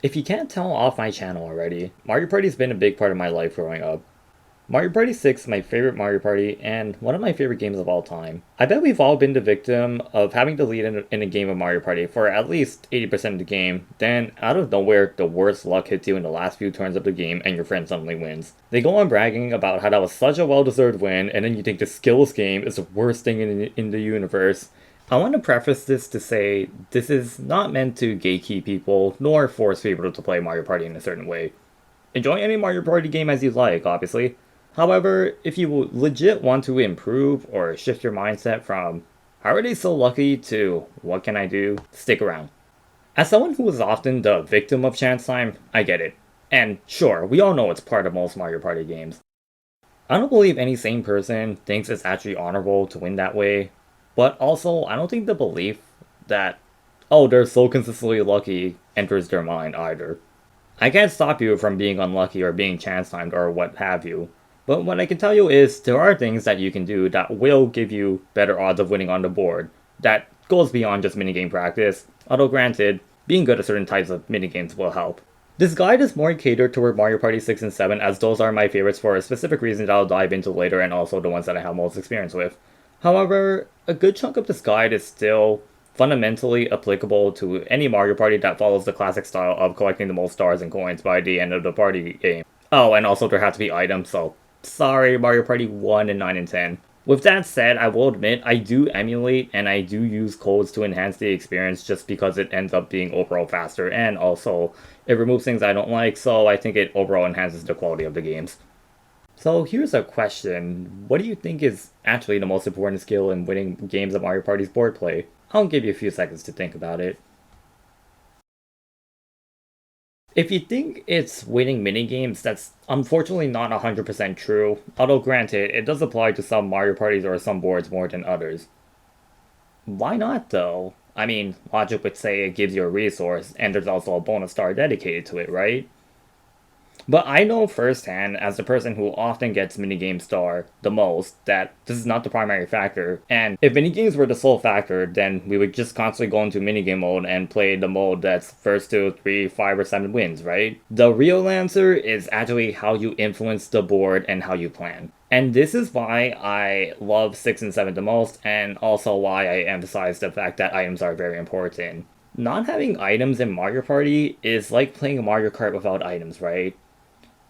If you can't tell off my channel already, Mario Party's been a big part of my life growing up. Mario Party 6 is my favorite Mario Party and one of my favorite games of all time. I bet we've all been the victim of having to lead in a game of Mario Party for at least 80% of the game, then out of nowhere, the worst luck hits you in the last few turns of the game and your friend suddenly wins. They go on bragging about how that was such a well-deserved win, and then you think the skills game is the worst thing in the universe. I want to preface this to say this is not meant to gatekeep people, nor force people to play Mario Party in a certain way. Enjoy any Mario Party game as you like, obviously. However, if you legit want to improve or shift your mindset from how are they so lucky to what can I do, stick around. As someone who is often the victim of chance time, I get it. And sure, we all know it's part of most Mario Party games. I don't believe any sane person thinks it's actually honorable to win that way, but also I don't think the belief that, oh, they're so consistently lucky enters their mind either. I can't stop you from being unlucky or being chance timed or what have you. But what I can tell you is there are things that you can do that will give you better odds of winning on the board. That goes beyond just minigame practice, although granted, being good at certain types of minigames will help. This guide is more catered toward Mario Party 6 and 7 as those are my favorites for a specific reason that I'll dive into later and also the ones that I have most experience with. However, a good chunk of this guide is still fundamentally applicable to any Mario Party that follows the classic style of collecting the most stars and coins by the end of the party game. Oh, and also there have to be items, so sorry, Mario Party 1 and 9 and 10. With that said, I will admit I do emulate and I do use codes to enhance the experience just because it ends up being overall faster and also it removes things I don't like, so I think it overall enhances the quality of the games. So here's a question. What do you think is actually the most important skill in winning games of Mario Party's board play? I'll give you a few seconds to think about it. If you think it's winning minigames, that's unfortunately not 100% true, although granted, it does apply to some Mario Parties or some boards more than others. Why not though? I mean, logic would say it gives you a resource, and there's also a bonus star dedicated to it, right? But I know firsthand, as the person who often gets minigame star the most, that this is not the primary factor. And if minigames were the sole factor, then we would just constantly go into minigame mode and play the mode that's first to 3, 5, or 7 wins, right? The real answer is actually how you influence the board and how you plan. And this is why I love 6 and 7 the most, and also why I emphasize the fact that items are very important. Not having items in Mario Party is like playing Mario Kart without items, right?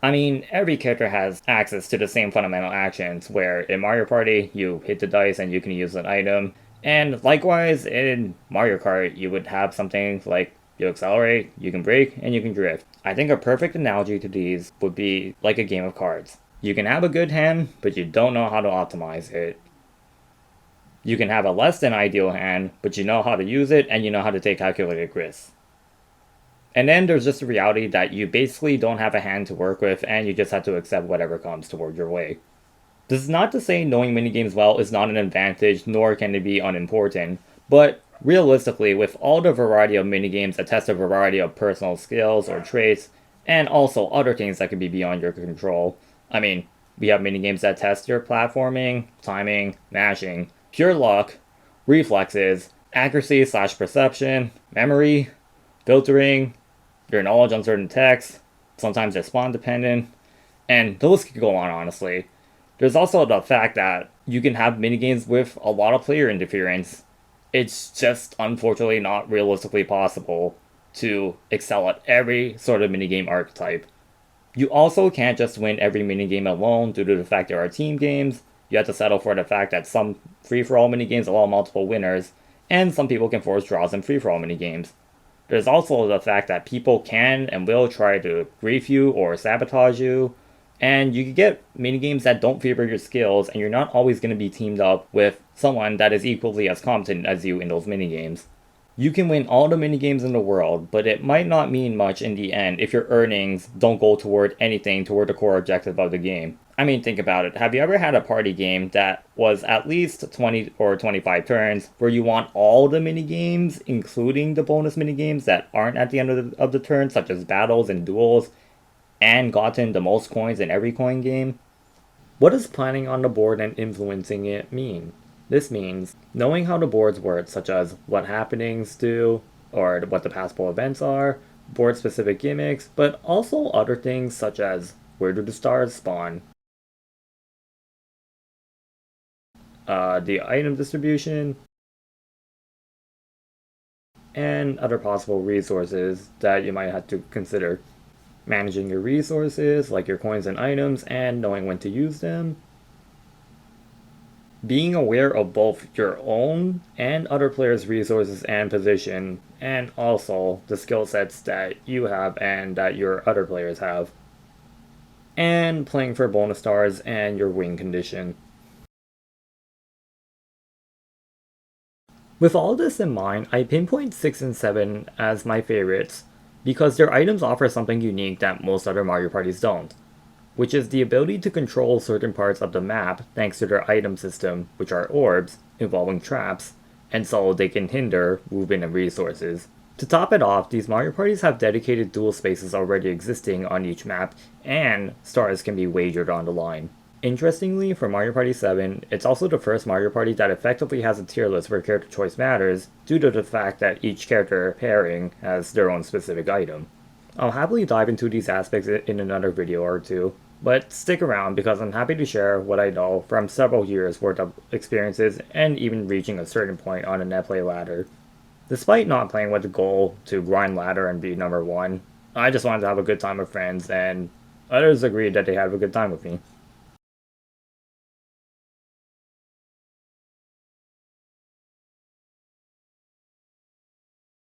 I mean, every character has access to the same fundamental actions, where in Mario Party, you hit the dice and you can use an item. And likewise, in Mario Kart, you would have something like you accelerate, you can brake, and you can drift. I think a perfect analogy to these would be like a game of cards. You can have a good hand, but you don't know how to optimize it. You can have a less than ideal hand, but you know how to use it and you know how to take calculated risks. And then there's just the reality that you basically don't have a hand to work with and you just have to accept whatever comes toward your way. This is not to say knowing minigames well is not an advantage, nor can it be unimportant, but realistically, with all the variety of minigames that test a variety of personal skills or traits, and also other things that can be beyond your control. I mean, we have minigames that test your platforming, timing, mashing, pure luck, reflexes, accuracy slash perception, memory, filtering, your knowledge on certain texts, sometimes they're spawn dependent, and the list could go on honestly. There's also the fact that you can have minigames with a lot of player interference. It's just unfortunately not realistically possible to excel at every sort of minigame archetype. You also can't just win every minigame alone due to the fact there are team games. You have to settle for the fact that some free-for-all minigames allow multiple winners, and some people can force draws in free-for-all minigames. There's also the fact that people can and will try to grief you or sabotage you, and you can get minigames that don't favor your skills, and you're not always going to be teamed up with someone that is equally as competent as you in those minigames. You can win all the minigames in the world, but it might not mean much in the end if your earnings don't go toward anything toward the core objective of the game. I mean, think about it. Have you ever had a party game that was at least 20 or 25 turns where you want all the minigames, including the bonus minigames that aren't at the end of the turn, such as battles and duels, and gotten the most coins in every coin game? What does planning on the board and influencing it mean? This means knowing how the boards work, such as what happenings do, or what the passable events are, board specific gimmicks, but also other things such as where do the stars spawn, the item distribution, and other possible resources that you might have to consider. Managing your resources, like your coins and items, and knowing when to use them. Being aware of both your own and other players' resources and position, and also the skill sets that you have and that your other players have. And playing for bonus stars and your win condition. With all this in mind, I pinpoint 6 and 7 as my favorites because their items offer something unique that most other Mario parties don't, which is the ability to control certain parts of the map thanks to their item system, which are orbs, involving traps, and so they can hinder movement of resources. To top it off, these Mario parties have dedicated dual spaces already existing on each map, and stars can be wagered on the line. Interestingly, for Mario Party 7, it's also the first Mario Party that effectively has a tier list where character choice matters, due to the fact that each character pairing has their own specific item. I'll happily dive into these aspects in another video or two, but stick around because I'm happy to share what I know from several years worth of experiences and even reaching a certain point on a netplay ladder. Despite not playing with the goal to grind ladder and be number 1, I just wanted to have a good time with friends, and others agreed that they had a good time with me.